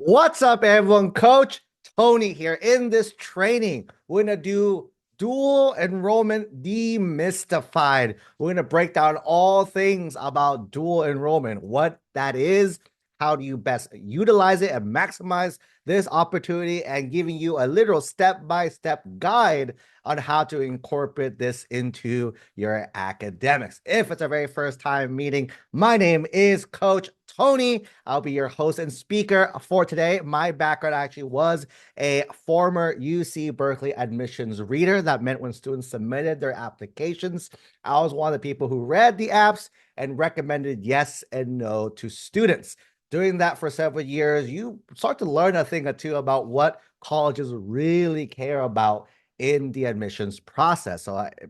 What's up, everyone? Coach Tony here. In this training, we're going to do dual enrollment demystified. We're going to break down all things about dual enrollment, what that is, how do you best utilize it and maximize this opportunity, and giving you a literal step-by-step guide on how to incorporate this into your academics. If it's a very first time meeting, my name is Coach Tony. I'll be your host and speaker for today. My background actually was a former UC Berkeley admissions reader. That meant when students submitted their applications, I was one of the people who read the apps and recommended yes and no to students. Doing that for several years, you start to learn a thing or two about what colleges really care about in the admissions process.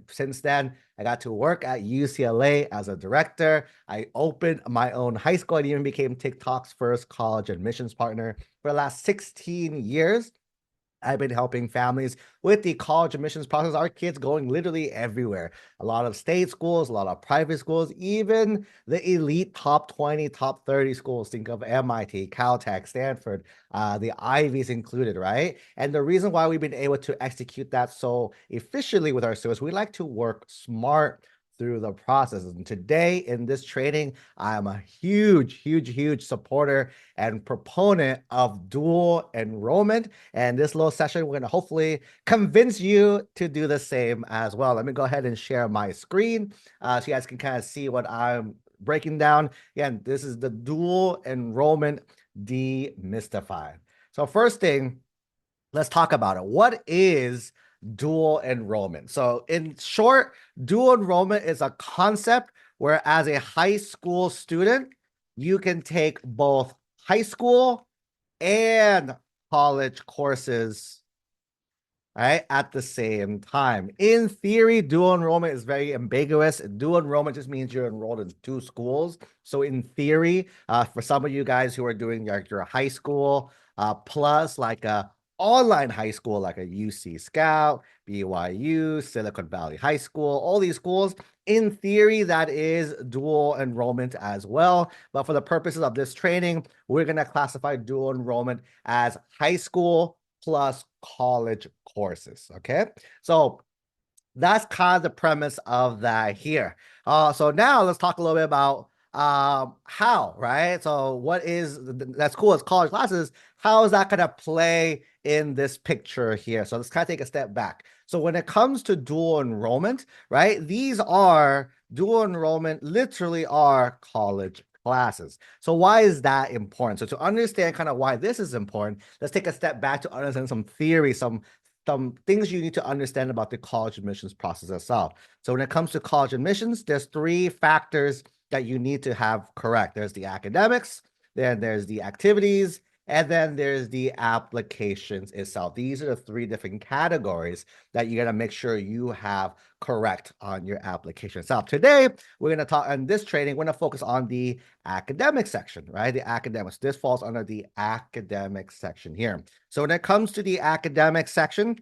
Since then, I got to work at UCLA as a director. I opened my own high school and even became TikTok's first college admissions partner. For the last 16 years, I've been helping families with the college admissions process. Our kids going literally everywhere. A lot of state schools, a lot of private schools, even the elite top 20, top 30 schools. Think of MIT, Caltech, Stanford, the Ivies included, right? And the reason why we've been able to execute that so efficiently with our students, we like to work smart through the process. And today in this training, I'm a huge supporter and proponent of dual enrollment. And this little session, we're going to hopefully convince you to do the same as well. Let me go ahead and share my screen so you guys can kind of see what I'm breaking down. Again, this is the dual enrollment demystified. So first thing, let's talk about it. What is dual enrollment? So in short, dual enrollment is a concept where as a high school student, you can take both high school and college courses, right, at the same time. In theory, dual enrollment is very ambiguous. Dual enrollment just means you're enrolled in two schools. So in theory, for some of you guys who are doing your high school plus like a online high school like a UC Scout, BYU, Silicon Valley High School, all these schools, in theory, that is dual enrollment as well. But for the purposes of this training, we're going to classify dual enrollment as high school plus college courses. Okay. So that's kind of the premise of that here. So now let's talk a little bit about how, right? So what is that's cool as college classes? How is that going to play in this picture here? So let's kind of take a step back. So when it comes to dual enrollment, right? These are dual enrollment literally are college classes. So why is that important? So to understand kind of why this is important, let's take a step back to understand some theory, some things you need to understand about the college admissions process itself. So when it comes to college admissions, there's three factors that you need to have correct. There's the academics, then there's the activities, and then there's the applications itself. These are the three different categories that you got to make sure you have correct on your application itself. Today, we're going to talk on this training, we're going to focus on the academic section, right? The academics. This falls under the academic section here. So when it comes to the academic section,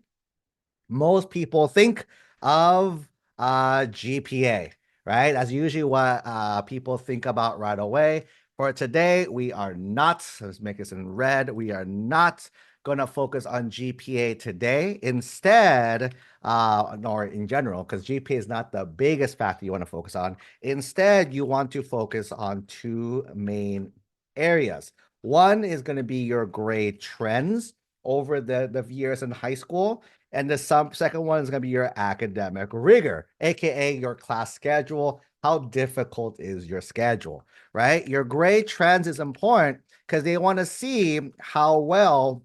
most people think of GPA, right? That's usually what people think about right away. For today, we are not, let's make this in red, we are not going to focus on GPA today. Instead, nor in general, because GPA is not the biggest factor you want to focus on. Instead, you want to focus on two main areas. One is going to be your grade trends over the years in high school. And the second one is going to be your academic rigor, aka your class schedule. How difficult is your schedule, right? Your grade trends is important because they want to see how well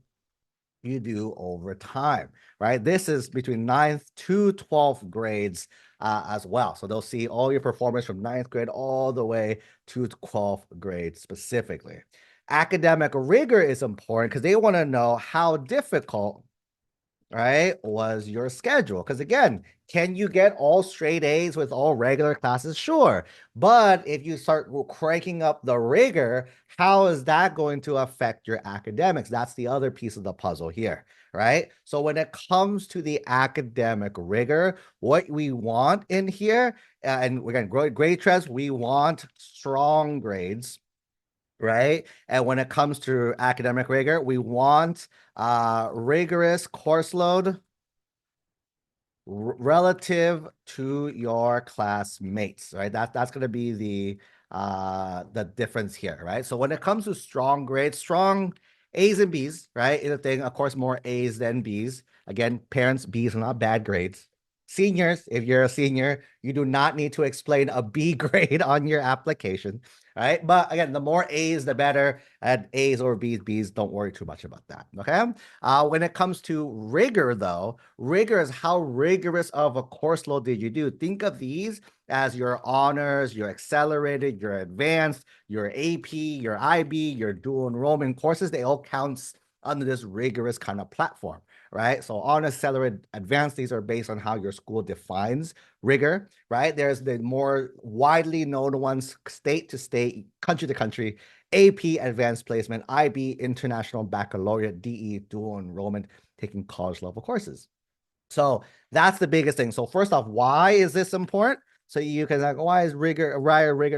you do over time, right? This is between 9th to 12th grades as well. So they'll see all your performance from 9th grade all the way to 12th grade specifically. Academic rigor is important because they want to know how difficult, right, was your schedule. Because again, can you get all straight A's with all regular classes? Sure. But if you start cranking up the rigor, how is that going to affect your academics? That's the other piece of the puzzle here, right? So when it comes to the academic rigor, what we want in here, and again, grade trends, we want strong grades, right? And when it comes to academic rigor, we want rigorous course load relative to your classmates, right? That's going to be the difference here, right? So when it comes to strong grades, strong A's and B's, right? Is a thing, of course, more A's than B's. Again, parents, B's are not bad grades. Seniors, if you're a senior, you do not need to explain a B grade on your application, right? But again, the more A's, the better. And A's or B's, don't worry too much about that, okay? When it comes to rigor, though, rigor is how rigorous of a course load did you do? Think of these as your honors, your accelerated, your advanced, your AP, your IB, your dual enrollment courses. They all count under this rigorous kind of platform, right? So honors, accelerated, advanced, these are based on how your school defines rigor, right? There's the more widely known ones, state to state, country to country, AP, advanced placement, IB, international baccalaureate, DE, dual enrollment, taking college level courses. So that's the biggest thing. So first off, why is this important? So you can like, why is rigor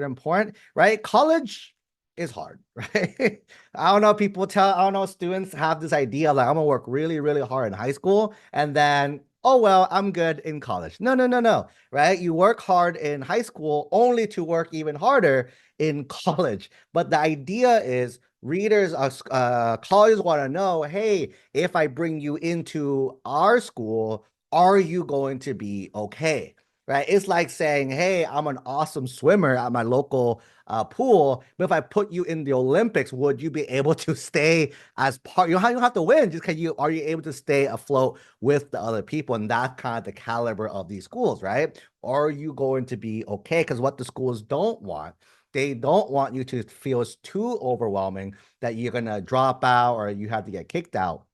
important? Right? College is hard, right? I don't know. I don't know. Students have this idea like I'm gonna work really, really hard in high school, and then oh well, I'm good in college. No, no, no, no. Right? You work hard in high school only to work even harder in college. But the idea is readers, colleges want to know, hey, if I bring you into our school, are you going to be okay? Right? It's like saying, hey, I'm an awesome swimmer at my local pool, but if I put you in the Olympics, would you be able to stay as part? You don't have to win, just can you are you able to stay afloat with the other people? And that's kind of the caliber of these schools, right? Are you going to be okay? Because what the schools don't want, they don't want you to feel it's too overwhelming that you're going to drop out or you have to get kicked out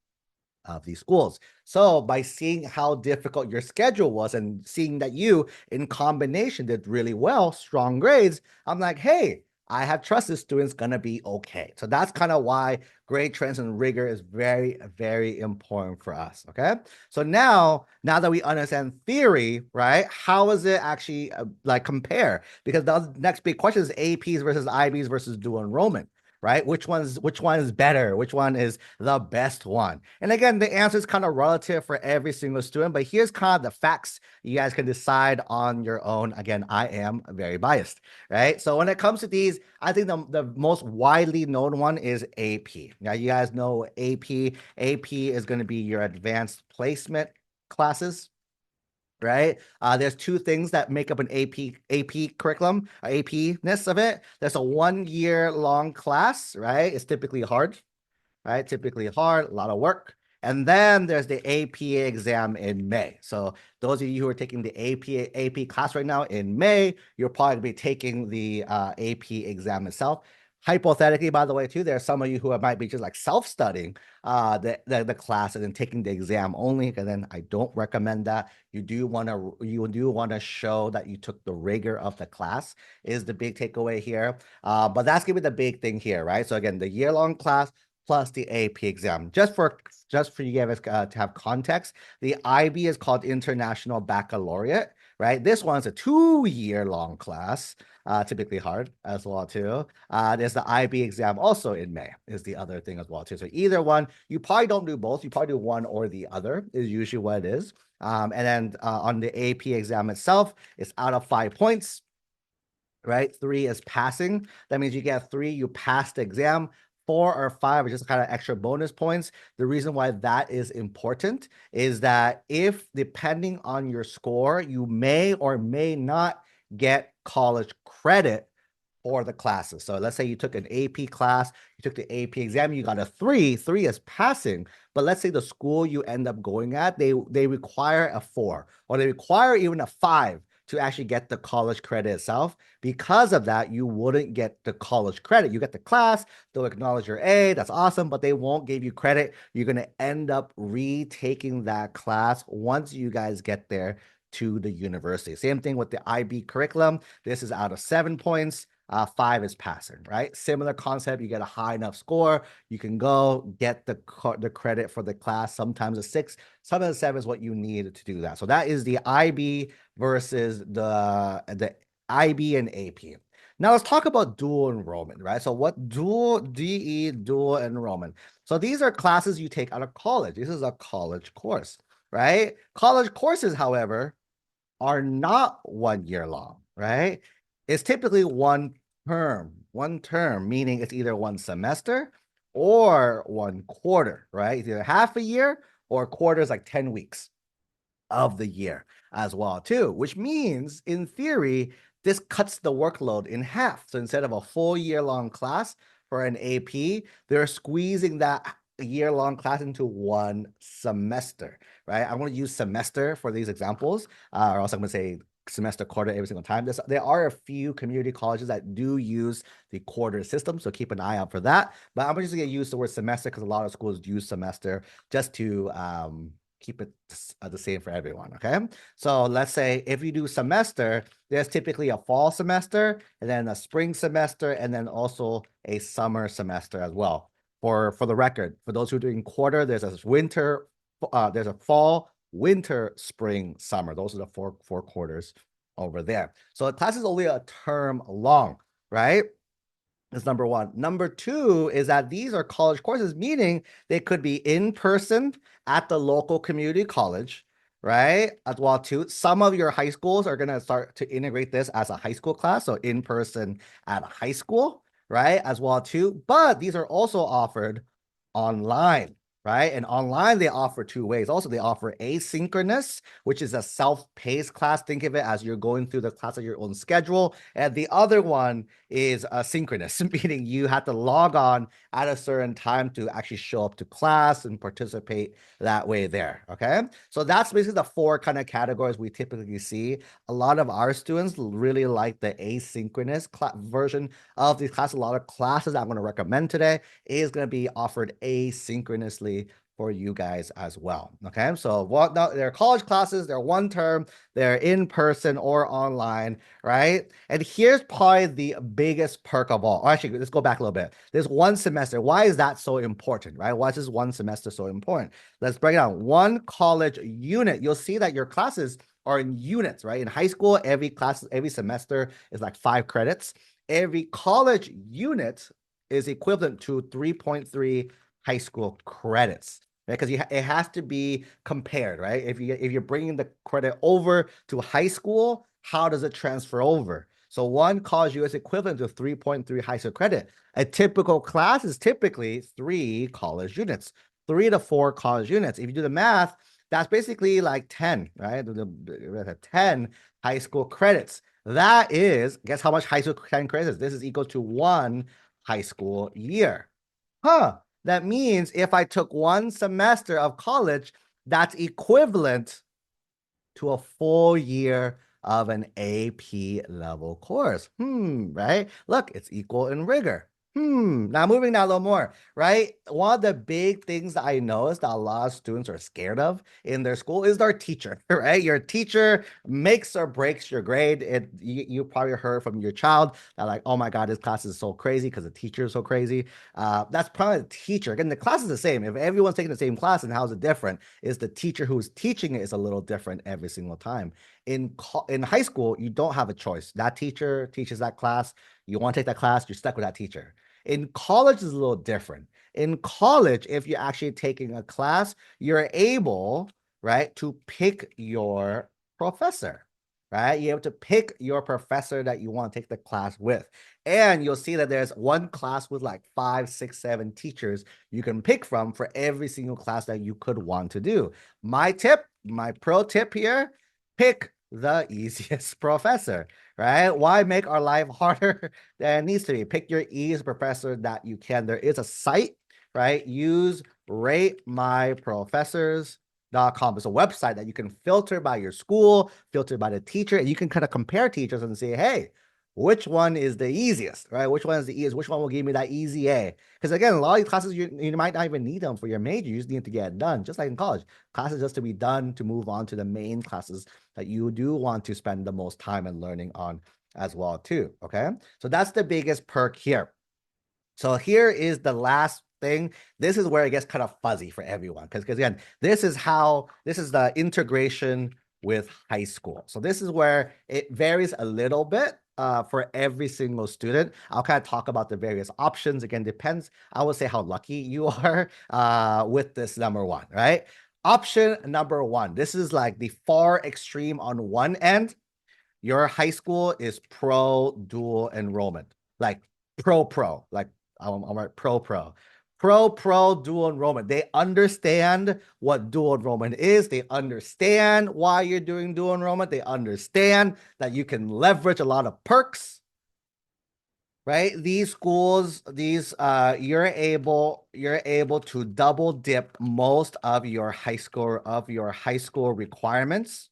of these schools. So by seeing how difficult your schedule was and seeing that you in combination did really well, strong grades, I'm like, hey, I have trust this student's gonna be okay. So that's kind of why grade trends and rigor is very, very important for us. Okay. So now that we understand theory, right? How is it actually like compare? Because the next big question is APs versus IBs versus dual enrollment, right? Which one is better? Which one is the best one? And again, the answer is kind of relative for every single student, but here's kind of the facts. You guys can decide on your own. Again, I am very biased, right? So when it comes to these, I think the most widely known one is AP. Now, you guys know AP. AP is going to be your advanced placement classes, right? There's two things that make up an AP curriculum, AP-ness of it. There's a 1 year long class, right? It's typically hard, right? Typically hard, a lot of work. And then there's the AP exam in May. So those of you who are taking the AP class right now in May, you'll probably be taking the AP exam itself. Hypothetically, by the way, too, there are some of you who might be just like self-studying the class and then taking the exam only. And then I don't recommend that. You do want to show that you took the rigor of the class is the big takeaway here. But that's gonna be the big thing here, right? So again, the year-long class plus the AP exam. Just for you guys to have context, the IB is called International Baccalaureate, right? This one's a 2 year long class, typically hard as well too. There's the IB exam also in May is the other thing as well too. So either one, you probably don't do both. You probably do one or the other is usually what it is. And then on the AP exam itself, it's out of 5 points, right? 3 is passing. That means you get 3, you pass the exam. 4 or 5 are just kind of extra bonus points. The reason why that is important is that if depending on your score, you may or may not get college credit for the classes. So let's say you took an AP class, you took the AP exam, you got a 3, 3 is passing. But let's say the school you end up going at, they require a 4 or they require even a 5 to actually get the college credit itself. Because of that, you wouldn't get the college credit. You get the class, they'll acknowledge your A, that's awesome, but they won't give you credit. You're going to end up retaking that class once you guys get there to the university. Same thing with the IB curriculum. This is out of 7 points. 5 is passing, right? Similar concept. You get a high enough score, you can go get the credit for the class. Sometimes a 6, sometimes a 7 is what you need to do that. So that is the IB versus the IB and AP. Now let's talk about dual enrollment, right? So what dual DE dual enrollment? So these are classes you take out of college. This is a college course, right? College courses, however, are not 1 year long, right? It's typically one term, meaning it's either one semester or 1 quarter, right? It's either half a year or a quarter is like 10 weeks of the year as well too, which means in theory, this cuts the workload in half. So instead of a full year-long class for an AP, they're squeezing that year-long class into one semester, right? I'm going to use semester for these examples, or else I'm going to say semester quarter every single time. There are a few community colleges that do use the quarter system, so keep an eye out for that. But I'm just going to use the word semester because a lot of schools use semester just to keep it the same for everyone, okay? So let's say if you do semester, there's typically a fall semester, and then a spring semester, and then also a summer semester as well. For the record, for those who are doing quarter, there's a fall, winter, spring, summer. Those are the four quarters over there. So the class is only a term long, right? That's number one. Number two is that these are college courses, meaning they could be in person at the local community college, right? As well, too. Some of your high schools are going to start to integrate this as a high school class, so in person at a high school, right? As well, too. But these are also offered online, right? And online, they offer two ways. Also, they offer asynchronous, which is a self-paced class. Think of it as you're going through the class at your own schedule. And the other one is synchronous, meaning you have to log on at a certain time to actually show up to class and participate that way there, okay? So that's basically the four kind of categories we typically see. A lot of our students really like the asynchronous version of these classes. A lot of classes I'm going to recommend today is going to be offered asynchronously for you guys as well. Okay, so what now? They're college classes, they're one term, they're in person or online, right? And here's probably the biggest perk of all. Actually, let's go back a little bit. There's one semester. Why is that so important, right? Why is this one semester so important? Let's break it down. One college unit. You'll see that your classes are in units, right? In high school, every semester is like 5 credits. Every college unit is equivalent to 3.3 high school credits, right? Because it has to be compared, right? If you're bringing the credit over to high school, how does it transfer over? So one college U is equivalent to 3.3 high school credit. A typical class is typically 3 college units, 3 to 4 college units. If you do the math, that's basically like 10, right? 10 high school credits. That is, guess how much high school credits is? This is equal to 1 high school year. That means if I took 1 semester of college, that's equivalent to a full year of an AP level course. Right? Look, it's equal in rigor. Now moving down a little more, right? One of the big things that I noticed that a lot of students are scared of in their school is their teacher, right? Your teacher makes or breaks your grade. You probably heard from your child that like, oh my God, this class is so crazy because the teacher is so crazy. That's probably the teacher. Again, the class is the same. If everyone's taking the same class, and how is it different? Is the teacher who's teaching it is a little different every single time. In high school, you don't have a choice. That teacher teaches that class. You want to take that class, you're stuck with that teacher. In college is a little different. In college, if you're actually taking a class, you're able, right, to pick your professor, right? You're able to pick your professor that you want to take the class with. And you'll see that there's one class with like 5, 6, 7 teachers you can pick from for every single class that you could want to do. My pro tip here, pick the easiest professor, right? Why make our life harder than it needs to be? Pick your easiest professor that you can. There is a site, right? Use ratemyprofessors.com. It's a website that you can filter by your school, filter by the teacher, and you can kind of compare teachers and say, hey, which one is the easiest, right? Which one is the easiest? Which one will give me that easy A? Because again, a lot of these classes, you might not even need them for your major. You just need to get it done, just like in college. Classes just to be done to move on to the main classes that you do want to spend the most time and learning on as well too, okay? So that's the biggest perk here. So here is the last thing. This is where it gets kind of fuzzy for everyone because again, this is the integration with high school. So this is where it varies a little bit for every single student. I'll kind of talk about the various options. Again, depends, I would say, how lucky you are with this number one, right? Option number one, this is like the far extreme on one end. Your high school is pro dual enrollment, like pro, like I'm right, pro dual enrollment. They understand what dual enrollment is. They understand why you're doing dual enrollment. They understand that you can leverage a lot of perks, right? These schools, you're able to double dip most of your high school requirements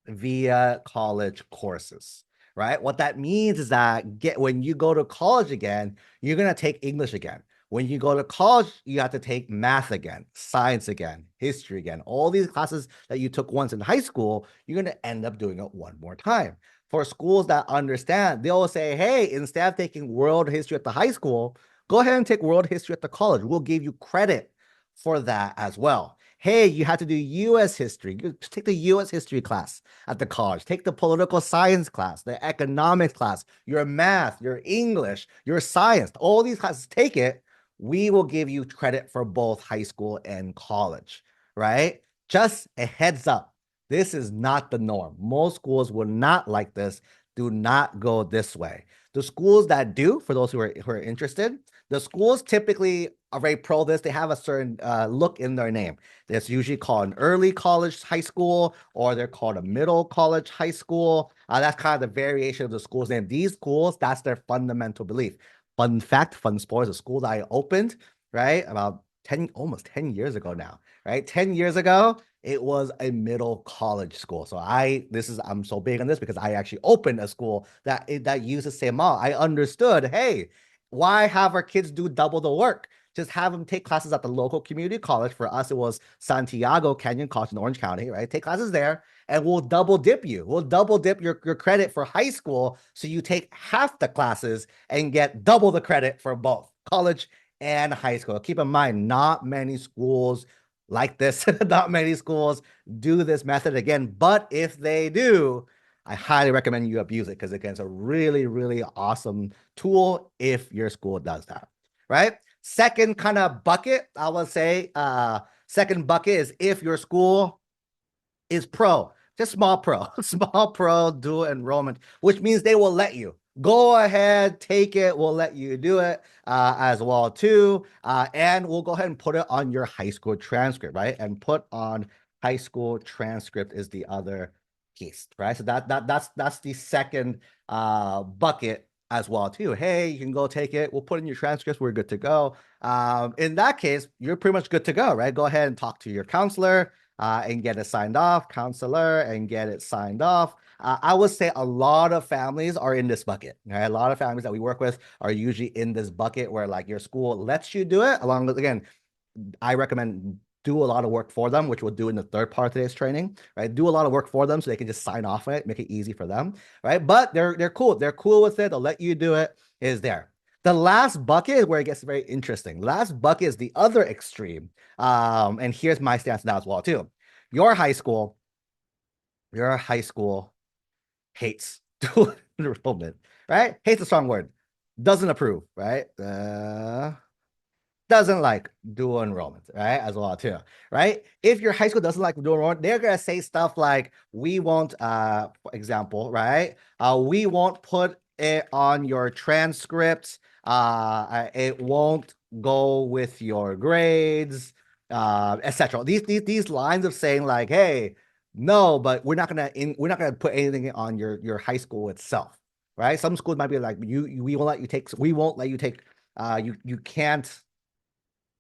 via college courses, right? What that means is that when you go to college again, you're going to take English again. When you go to college, you have to take math again, science again, history again. All these classes that you took once in high school, you're going to end up doing it one more time. For schools that understand, they'll say, hey, instead of taking world history at the high school, go ahead and take world history at the college. We'll give you credit for that as well. Hey, you have to do US history. Just take the US history class at the college. Take the political science class, the economics class, your math, your English, your science. All these classes, take it. We will give you credit for both high school and college, right? Just a heads up. This is not the norm. Most schools will not like this. Do not go this way. The schools that do, for those who are interested, the schools typically are very pro this. They have a certain look in their name. It's usually called an early college high school, or they're called a middle college high school. That's kind of the variation of the school's name. These schools, that's their fundamental belief. Fun fact, fun sport is a school that I opened, right, about almost 10 years ago now, right? 10 years ago, it was a middle college school. So I'm so big on this because I actually opened a school that used the same model. I understood, hey, why have our kids do double the work? Just have them take classes at the local community college. For us, it was Santiago Canyon College in Orange County, right? Take classes there, and we'll double dip you. We'll double dip your credit for high school, so you take half the classes and get double the credit for both college and high school. Keep in mind, not many schools like this. Not many schools do this method again, but if they do, I highly recommend you abuse it, because again, it's a really, really awesome tool if your school does that, right? Second kind of bucket, I would say, second bucket is if your school is pro, just small pro, small pro dual enrollment, which means they will let you go ahead, take it. We'll let you do it as well too. And we'll go ahead and put it on your high school transcript, right? And put on high school transcript is the other piece, right? So that's the second bucket as well too. Hey, you can go take it. We'll put in your transcripts. We're good to go. In that case, you're pretty much good to go, right? Go ahead and talk to your counselor and get it signed off, counselor, and get it signed off. I would say a lot of families are in this bucket, right? A lot of families that we work with are usually in this bucket where like your school lets you do it. Along with, again, I recommend do a lot of work for them, which we'll do in the third part of today's training, right? Do a lot of work for them so they can just sign off on it, make it easy for them, right? But they're cool. They're cool with it. They'll let you do it. Is there. The last bucket is where it gets very interesting. Last bucket is the other extreme. And here's my stance now as well too. Your high school hates dual enrollment, right? Hate's a strong word. Doesn't approve, right? Doesn't like dual enrollment, right? As well too, right? If your high school doesn't like dual enrollment, they're gonna say stuff like, "We won't," for example, right? We won't put it on your transcripts. It won't go with your grades, etc. These lines of saying like, "Hey, no, but we're not gonna put anything on your high school itself," right? Some schools might be like, we won't let you take, you can't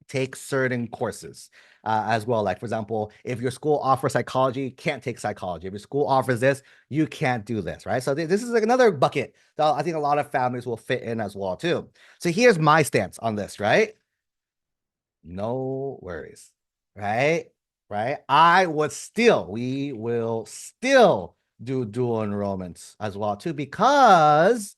take certain courses as well. Like, for example, if your school offers psychology, you can't take psychology. If your school offers this, you can't do this, right? So this is like another bucket that I think a lot of families will fit in as well too. So here's my stance on this, right? No worries, right? Right? We will still do dual enrollments as well too, because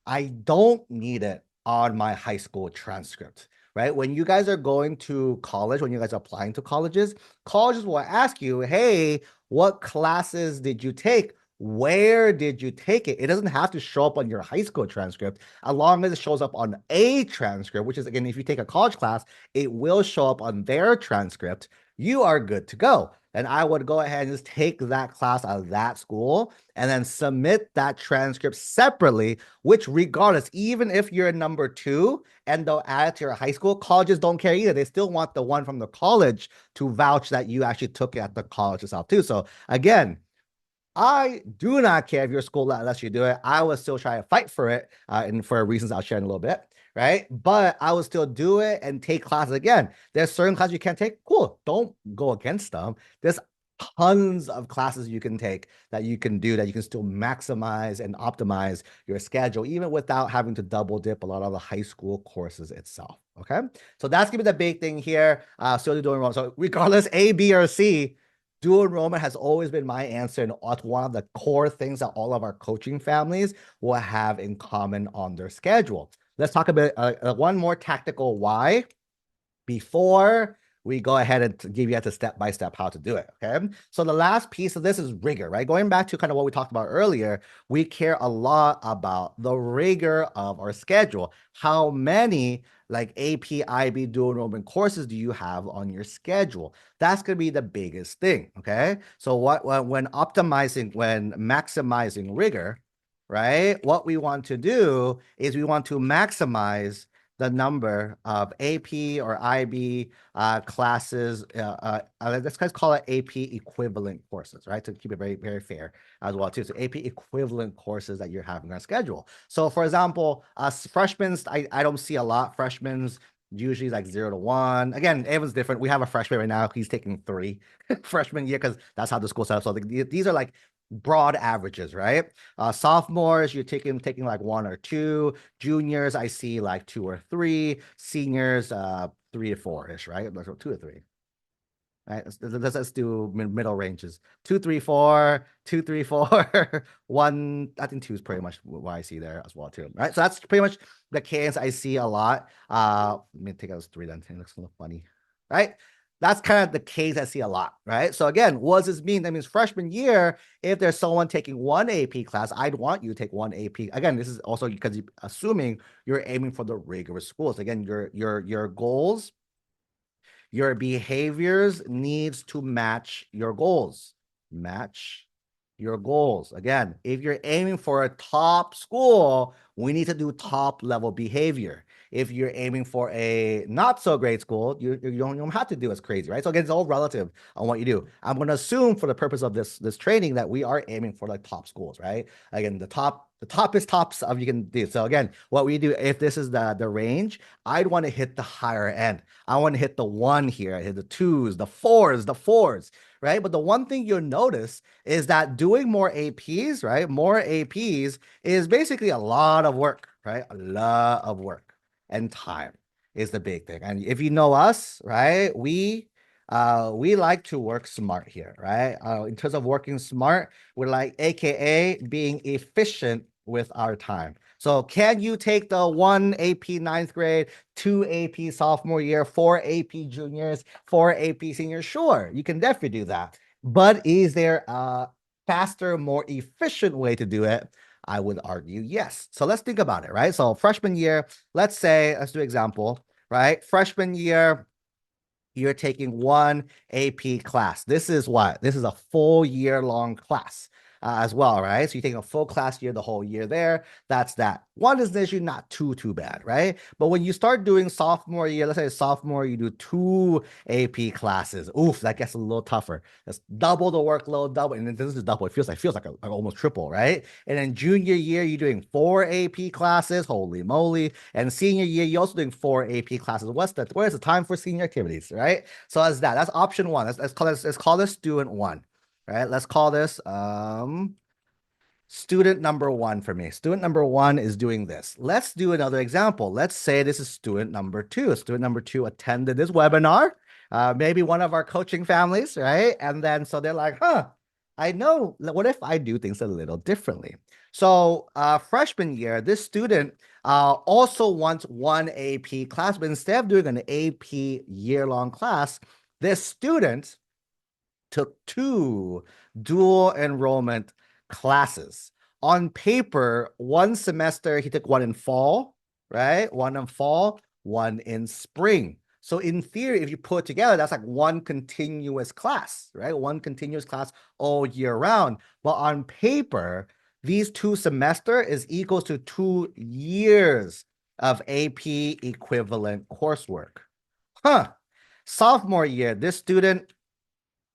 I don't need it on my high school transcript, right? When you guys are going to college, when you guys are applying to colleges will ask you, hey, what classes did you take where did you take it? It doesn't have to show up on your high school transcript, as long as it shows up on a transcript, which is, again, if you take a college class, it will show up on their transcript. You are good to go. And I would go ahead and just take that class out of that school and then submit that transcript separately, which regardless, even if you're a number 2 and they'll add it to your high school, colleges don't care either. They still want the one from the college to vouch that you actually took it at the college itself too. So again, I do not care if your school lets you do it. I will still try to fight for it, and for reasons I'll share in a little bit, right? But I will still do it and take classes again. There's certain classes you can't take. Cool. Don't go against them. There's tons of classes you can take that you can do that you can still maximize and optimize your schedule, even without having to double dip a lot of the high school courses itself. Okay. So that's gonna be the big thing here. Still doing wrong. So regardless, A, B, or C, dual enrollment has always been my answer, and it's one of the core things that all of our coaching families will have in common on their schedule. Let's talk about one more tactical why before we go ahead and give you the step-by-step how to do it, okay? So the last piece of this is rigor, right? Going back to kind of what we talked about earlier, we care a lot about the rigor of our schedule. How many like AP, IB, dual enrollment courses do you have on your schedule? That's going to be the biggest thing, okay? So when maximizing rigor, right? What we want to do is we want to maximize the number of AP or IB classes. Let's call it AP equivalent courses, right? To keep it very, very fair as well too. So AP equivalent courses that you're having on schedule. So for example, freshmen, I don't see a lot. Freshmen usually like 0 to 1. Again, everyone's different. We have a freshman right now. He's taking 3 freshman year because that's how the school set up. So these are like broad averages, right? Sophomores, you're taking like 1 or 2. Juniors, I see like 2 or 3. Seniors, 3 to 4-ish, right? 2 to 3. Right, let's do middle ranges. 2, 3, 4, 2, 3, 4, 1. I think 2 is pretty much what I see there as well too. Right, so that's pretty much the cadence I see a lot. Let me take out those 3 then. It looks a little funny, right? That's kind of the case I see a lot, right? So again, what does this mean? That means freshman year, if there's someone taking 1 AP class, I'd want you to take 1 AP. Again, this is also because you're assuming you're aiming for the rigorous schools. Again, your goals, your behaviors needs to match your goals. Match your goals. Again, if you're aiming for a top school, we need to do top level behavior. If you're aiming for a not so great school, you don't have to do as crazy, right? So again, it's all relative on what you do. I'm going to assume for the purpose of this training that we are aiming for like top schools, right? Again, the toppest tops of you can do. So again, what we do, if this is the range, I'd want to hit the higher end. I want to hit the 1 here. I hit the 2s, the 4s, right? But the one thing you'll notice is that doing more APs, right? More APs is basically a lot of work, right? A lot of work and time is the big thing. And if you know us, right, we like to work smart here, right? In terms of working smart, we're like AKA being efficient with our time. So can you take the 1 AP 9th grade, 2 AP sophomore year, 4 AP juniors, 4 AP seniors? Sure, you can definitely do that. But is there a faster, more efficient way to do it? I would argue yes. So let's think about it, right? So freshman year, let's do example, right? Freshman year, you're taking 1 AP class. This is what? This is a full year-long class as well, right? So you're taking a full class year, the whole year there. That's that. 1 is usually not too bad, right? But when you start doing sophomore year, let's say sophomore, you do 2 AP classes. Oof, that gets a little tougher. That's double the workload, double, and this is double. It feels like almost triple, right? And then junior year, you're doing 4 AP classes. Holy moly! And senior year, you're also doing 4 AP classes. Where's the time for senior activities, right? So that's option 1. Let's call this student 1. Right, let's call this student number 1 for me. Student number 1 is doing this. Let's do another example. Let's say this is student number 2. Student number 2 attended this webinar, maybe one of our coaching families, right? And then so they're like, I know, what if I do things a little differently? So freshman year, this student also wants 1 AP class, but instead of doing an AP year-long class, this student took 2 dual enrollment classes. On paper, one semester, he took one in fall, right? One in fall, one in spring. So in theory, if you put it together, that's like one continuous class, right? One continuous class all year round. But on paper, these 2 semester is equals to 2 years of AP equivalent coursework. Huh. Sophomore year, this student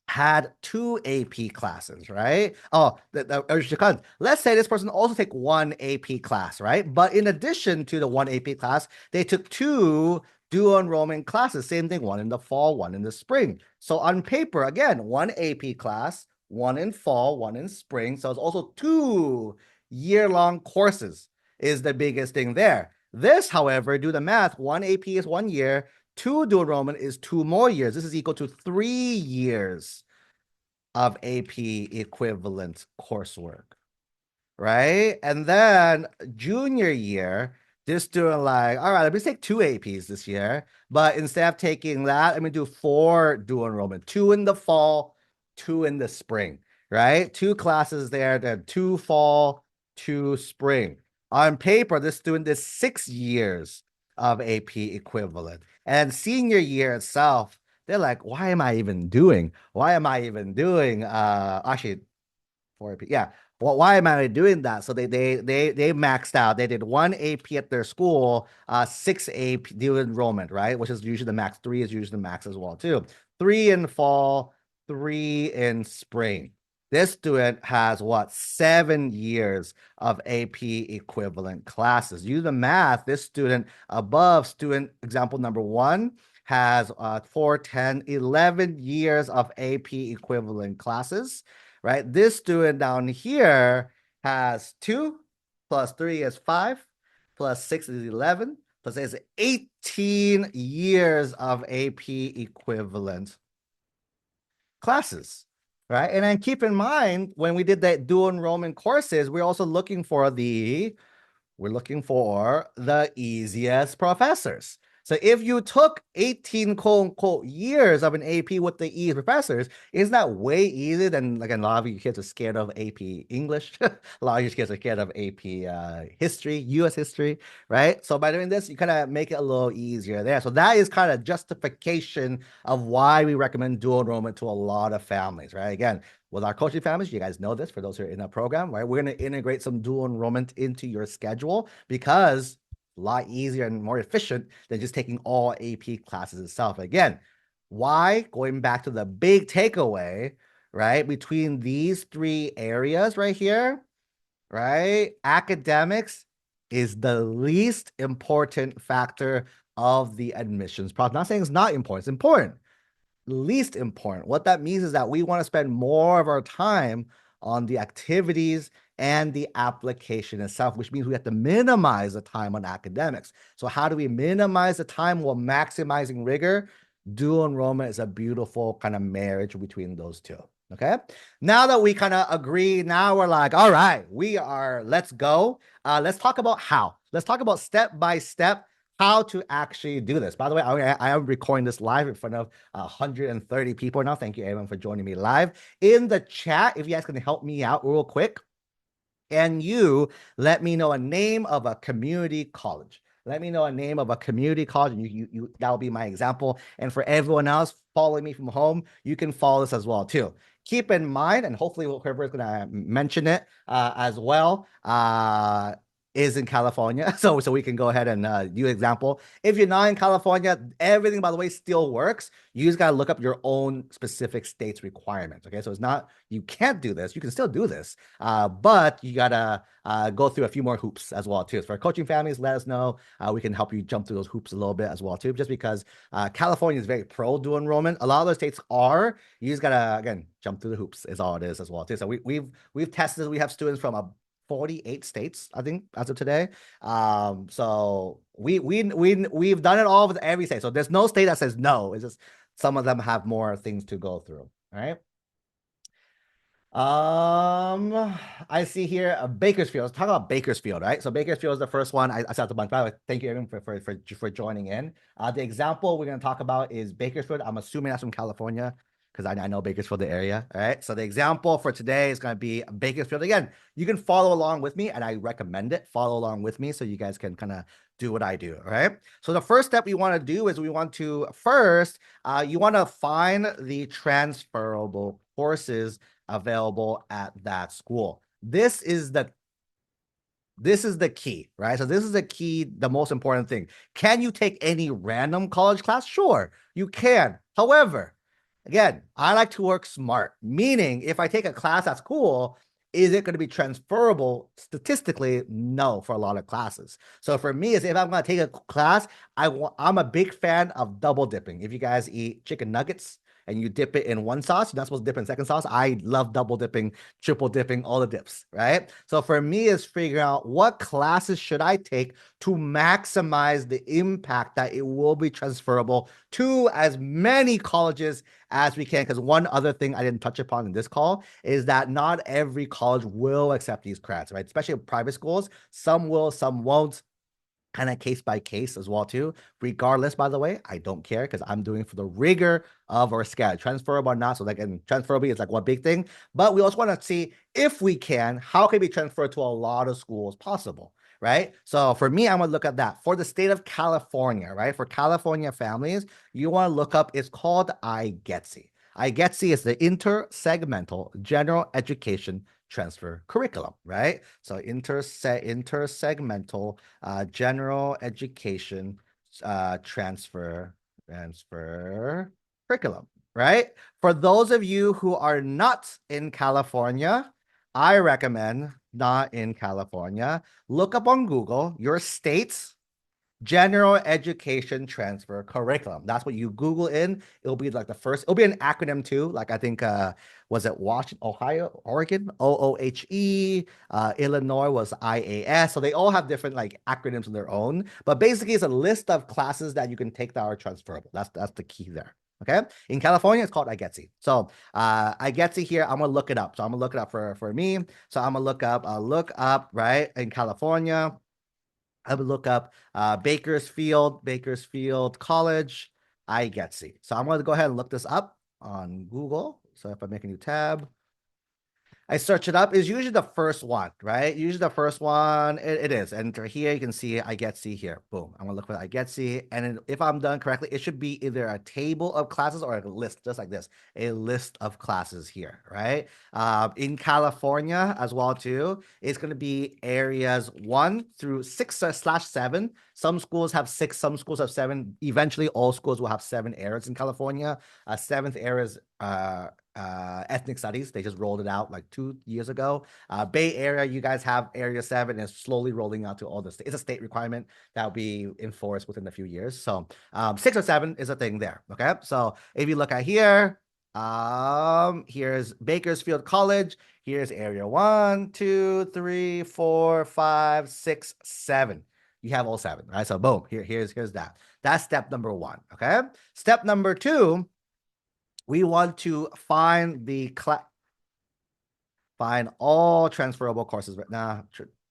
had 2 AP classes, right? Oh, let's say this person also take 1 AP class, right? But in addition to the 1 AP class, they took 2 dual enrollment classes. Same thing, one in the fall, one in the spring. So on paper, again, 1 AP class, one in fall, one in spring. So it's also 2 year-long courses is the biggest thing there. This, however, do the math, 1 AP is 1 year, 2 dual enrollment is 2 more years. This is equal to 3 years of AP equivalent coursework, right? And then junior year, this student like, all right, let me take 2 APs this year, but instead of taking that, let me do 4 dual enrollment, 2 in the fall, 2 in the spring, right? 2 classes there, then 2 fall, 2 spring. On paper, this student did 6 years of AP equivalent. And senior year itself, they're like, why am I even doing? Actually, 4 AP. Yeah. Well, why am I doing that? So they maxed out. They did 1 AP at their school, 6 AP dual enrollment, right? Which is usually the max. 3 is usually the max as well, too. 3 in fall, 3 in spring. This student has what? 7 years of AP equivalent classes. Use the math. This student above student example number 1 has 4, 10, 11 years of AP equivalent classes, right? This student down here has 2 plus 3 is 5 plus 6 is 11 plus 8 is 18 years of AP equivalent classes, right? And then keep in mind, when we did that dual enrollment courses, we're also looking for the easiest professors. So if you took 18 quote unquote years of an AP with the easy professors, isn't that way easier than like a lot of you kids are scared of AP English? A lot of you kids are scared of AP history, US history, right? So by doing this, you kind of make it a little easier there. So that is kind of justification of why we recommend dual enrollment to a lot of families, right? Again, with our coaching families, you guys know this for those who are in our program, right? We're going to integrate some dual enrollment into your schedule because a lot easier and more efficient than just taking all AP classes itself. Again, why? Going back to the big takeaway, right? Between these 3 areas right here, right? Academics is the least important factor of the admissions process. Not saying it's not important, it's important. Least important. What that means is that we want to spend more of our time on the activities and the application itself, which means we have to minimize the time on academics. So how do we minimize the time while maximizing rigor? Dual enrollment is a beautiful kind of marriage between those two. Okay. Now that we kind of agree, now we're like, all right, let's go. Let's talk about how. Let's talk about step by step how to actually do this. By the way, I am recording this live in front of 130 people now. Thank you, everyone, for joining me live. In the chat, if you guys can help me out real quick, and you let me know a name of a community college. Let me know a name of a community college, and you that'll be my example. And for everyone else following me from home, you can follow this as well too. Keep in mind, and hopefully whoever is going to mention it as well, is in California. So we can go ahead and do an example. If you're not in California, everything, by the way, still works. You just got to look up your own specific state's requirements. Okay. So it's not, you can't do this. You can still do this. But you got to go through a few more hoops as well too. So for coaching families, let us know. We can help you jump through those hoops a little bit as well too, just because California is very pro dual enrollment. A lot of those states are. You just got to, again, jump through the hoops is all it is as well too. So we've tested, we have students from 48 states, I think, as of today. So we've done it all with every state. So there's no state that says no. It's just some of them have more things to go through. All right. I see here Bakersfield. Let's talk about Bakersfield, right? So Bakersfield is the first one. I saw the bunch. By the way, thank you everyone for joining in. The example we're going to talk about is Bakersfield. I'm assuming that's from California. because I know Bakersfield, the area. All right. So the example for today is going to be Bakersfield. Again, you can follow along with me, and I recommend it. Follow along with me so you guys can kind of do what I do. All right. So the first step we want to do is we want to first, you want to find the transferable courses available at that school. This is the key, right? So this is the key, the most important thing. Can you take any random college class? Sure, you can. However, again, I like to work smart, meaning if I take a class that's cool, is it going to be transferable? Statistically, no, for a lot of classes. So for me, is if I'm going to take a class, I'm a big fan of double dipping. If you guys eat chicken nuggets and you dip it in one sauce, you're not supposed to dip in second sauce. I love double dipping, triple dipping, all the dips, right? So for me, is figuring out what classes should I take to maximize the impact that it will be transferable to as many colleges as we can. Because one other thing I didn't touch upon in this call is that not every college will accept these credits, right? Especially in private schools, some will, some won't. Kind of case by case as well too. Regardless, by the way, I don't care because I'm doing for the rigor of our SCAD, transferable or not. So like, and transferable is like one big thing, but we also want to see if we can, how can we transfer to a lot of schools possible, right? So for me, I'm gonna look at that for the state of California, right? For California families, you want to look up, it's called IGETC. IGETC is the Intersegmental General Education Transfer Curriculum, right? So intersegmental general education transfer curriculum, right? For those of you who are not in California, I recommend not in California, look up on Google your state's general education transfer curriculum. That's what you Google in. It'll be like the first, it'll be an acronym too. Like I think, was it Washington, Ohio, Oregon, OOHE, Illinois was IAS. So they all have different like acronyms of their own, but basically it's a list of classes that you can take that are transferable. That's the key there. Okay. In California, it's called IGETC. So IGETC here, I'm gonna look it up. So I'm gonna look it up for me. So I'm gonna look up, right, in California. I would look up Bakersfield College, IGETC. So I'm going to go ahead and look this up on Google. So if I make a new tab, I search it up, is usually the first one, right? Usually the first one, it is. And here you can see IGETC here. Boom. I'm gonna look for IGETC. And if I'm done correctly, it should be either a table of classes or a list, just like this, a list of classes here, right? In California as well too, it's gonna be areas 1 through 6/7. Some schools have 6, some schools have 7. Eventually, all schools will have 7 areas in California. 7th area is ethnic studies. They just rolled it out like 2 years ago. Bay Area, you guys have area 7, and it's slowly rolling out to all the states. It's a state requirement that will be enforced within a few years. So 6 or 7 is a thing there. Okay. So if you look at here, here's Bakersfield College. Here's area 1, 2, 3, 4, 5, 6, 7. You have all 7, right? So boom, here's that. That's step number 1. Okay. Step number 2, we want to find all transferable courses right now,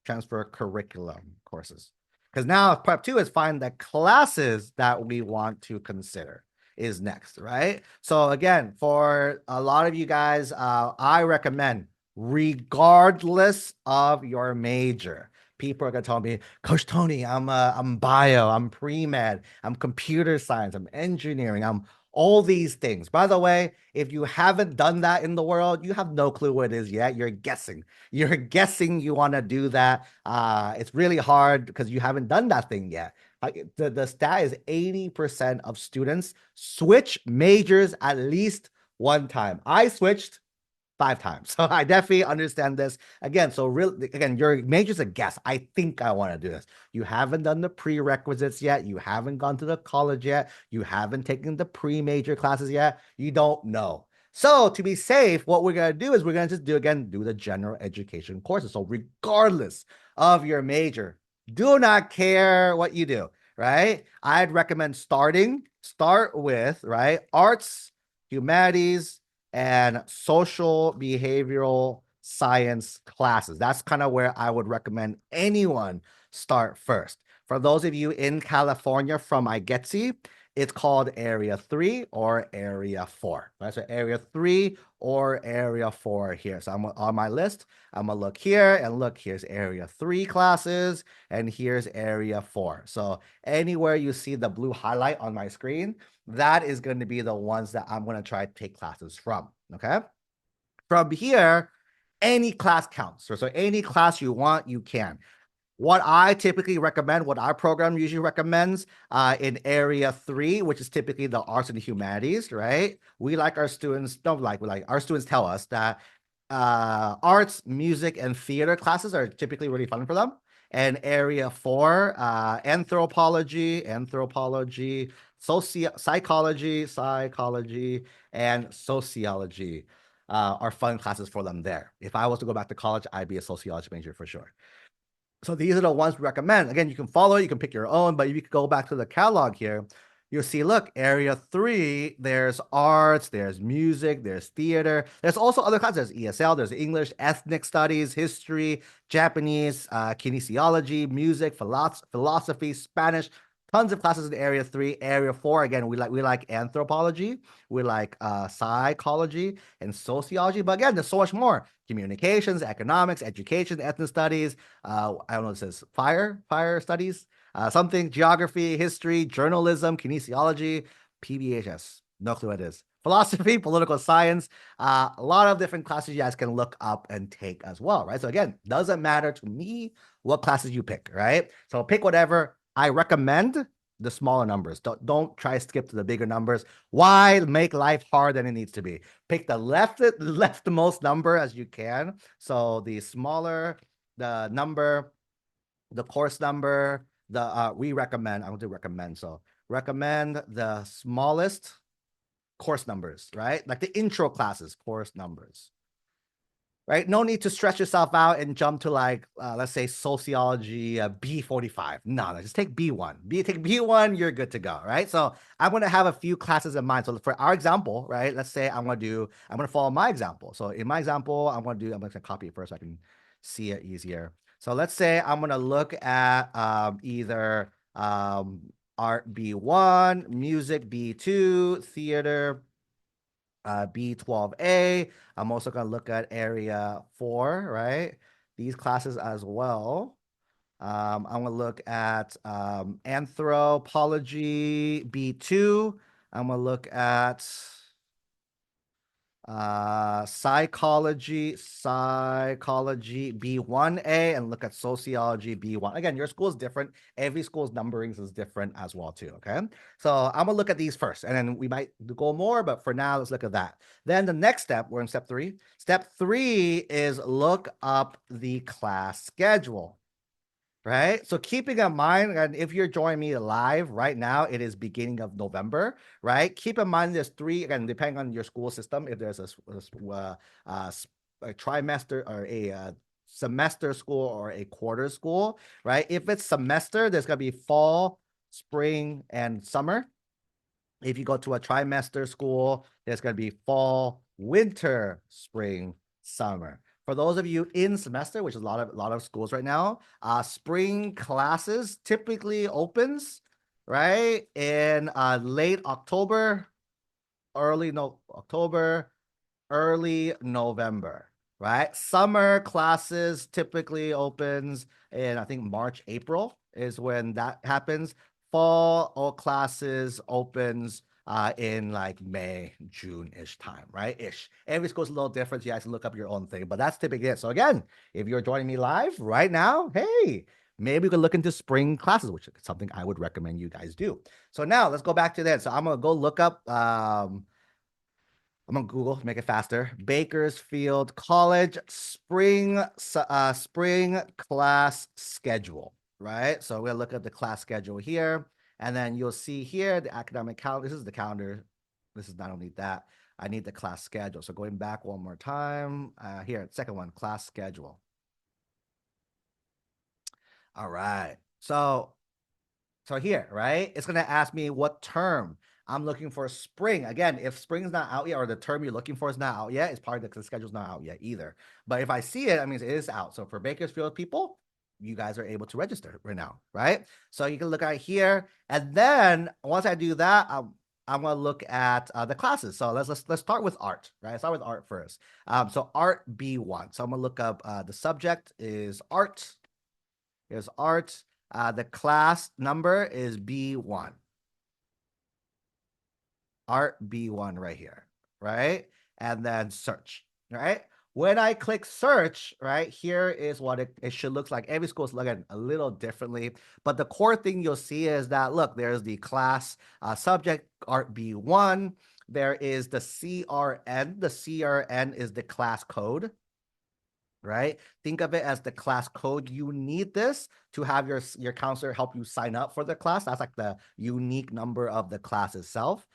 transfer curriculum courses. Because now prep 2 is find the classes that we want to consider is next, right? So again, for a lot of you guys, I recommend, regardless of your major, people are gonna tell me, Coach Tony, I'm bio, I'm pre-med, I'm computer science, I'm engineering, I'm all these things. By the way, if you haven't done that in the world, you have no clue what it is yet. You're guessing. You're guessing you want to do that. It's really hard because you haven't done that thing yet. The stat is 80% of students switch majors at least one time. I switched 5 times. So I definitely understand this. Again, so again, your major's a guess. I think I want to do this. You haven't done the prerequisites yet. You haven't gone to the college yet. You haven't taken the pre-major classes yet. You don't know. So to be safe, what we're going to do is we're going to just do the general education courses. So regardless of your major, do not care what you do, right? I'd recommend start with, right, arts, humanities, and social behavioral science classes. That's kind of where I would recommend anyone start first. For those of you in California from IGETC, it's called area 3 or area 4. Right? So area 3 or area 4 here. So I'm on my list. I'm gonna look here and look, here's area 3 classes and here's area 4. So anywhere you see the blue highlight on my screen, that is going to be the ones that I'm going to try to take classes from. Okay. From here, any class counts. So any class you want, you can. What I typically recommend, what our program usually recommends in area 3, which is typically the arts and the humanities, right? We like our students, don't like, we like our students tell us that arts, music, and theater classes are typically really fun for them. And area 4, anthropology, psychology, and sociology are fun classes for them there. If I was to go back to college, I'd be a sociology major for sure. So these are the ones we recommend. Again, you can follow it, you can pick your own, but if you could go back to the catalog here, you'll see, look, area 3, there's arts, there's music, there's theater. There's also other classes. There's ESL, there's English, ethnic studies, history, Japanese, kinesiology, music, philosophy, Spanish. Tons of classes in area 3. Area 4, again, we like anthropology, we like psychology and sociology. But again, there's so much more. Communications, economics, education, ethnic studies. I don't know, it says fire studies, something, geography, history, journalism, kinesiology, PBHS. No clue what it is. Philosophy, political science, a lot of different classes you guys can look up and take as well, right? So again, doesn't matter to me what classes you pick, right? So pick whatever. I recommend the smaller numbers. Don't try to skip to the bigger numbers. Why make life harder than it needs to be? Pick the leftmost number as you can. So the smaller the number, the course number, we recommend, I want to recommend. So recommend the smallest course numbers, right? Like the intro classes, course numbers. Right? No need to stretch yourself out and jump to like, let's say sociology B45. No, just take B1. Take B1, you're good to go, right? So I'm going to have a few classes in mind. So for our example, right, let's say I'm going to follow my example. So in my example, I'm going to copy it first so I can see it easier. So let's say I'm going to look at either art B1, music B2, theater B12A. I'm also going to look at area 4, right? These classes as well. I'm going to look at anthropology B2. I'm going to look at psychology B1A, and look at sociology B1. Again, your school is different. Every school's numberings is different as well too. Okay, so I'm gonna look at these first, and then we might go more, but for now, let's look at that. Then the next step, we're in step 3. Step 3 is look up the class schedule. Right. So keeping in mind, and if you're joining me live right now, it is beginning of November, right? Keep in mind there's 3, again, depending on your school system, if there's a trimester or a semester school or a quarter school, right? If it's semester, there's going to be fall, spring, and summer. If you go to a trimester school, there's going to be fall, winter, spring, summer. For those of you in semester, which is a lot of schools right now, spring classes typically opens right in late October, early November, right? Summer classes typically opens in, I think, March, April is when that happens. Fall classes opens in like May, June-ish time, right? Every school's a little different. You have to look up your own thing, but that's typically it. So again, if you're joining me live right now, hey, maybe we could look into spring classes, which is something I would recommend you guys do. So now let's go back to that. So I'm gonna go look up I'm on Google to make it faster. Bakersfield College spring class schedule, right? So we'll look at the class schedule here, and then you'll see here the academic calendar. This is the calendar. This is not only that. I need the class schedule. So going back one more time, here, second one, class schedule. All right. So here, right? It's gonna ask me what term. I'm looking for spring. Again, if spring's not out yet, or the term you're looking for is not out yet, it's probably the schedule's not out yet either. But if I see it, I mean, it is out. So for Bakersfield people, you guys are able to register right now, right? So you can look at here, and then once I do that, I'm gonna look at the classes. So let's start with art, right? Start with art first. So art B1. So I'm gonna look up the subject is art. Here's art. The class number is B1. Art B1 right here, right? And then search, right? When I click search, right, here is what it should look like. Every school is looking a little differently, but the core thing you'll see is that, look, there's the class subject, art B1. There is the CRN. The CRN is the class code, right? Think of it as the class code. You need this to have your counselor help you sign up for the class. That's like the unique number of the class itself.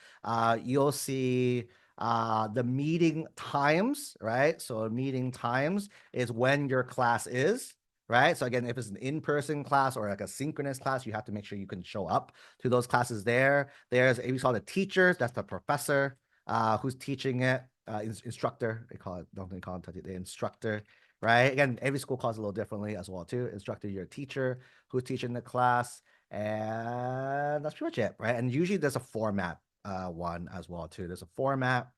You'll see the meeting times, right? So meeting times is when your class is, right? So again, if it's an in-person class or like a synchronous class, you have to make sure you can show up to those classes there. There's, we saw the teachers, that's the professor who's teaching it, instructor, they call it, don't they call it the instructor, right? Again, every school calls it a little differently as well too. Instructor, your teacher who's teaching the class, and that's pretty much it, right? And usually there's a format one as well too. There's a format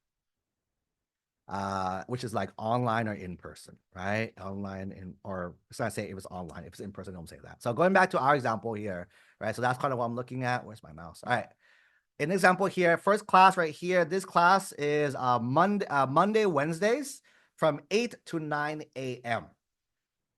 which is like online or in person, right? Online or it's not say it was online. If it's in person, don't say that. So going back to our example here, right? So that's kind of what I'm looking at. Where's my mouse? All right. An example here, first class right here. This class is Monday, Wednesdays from 8 to 9 a.m.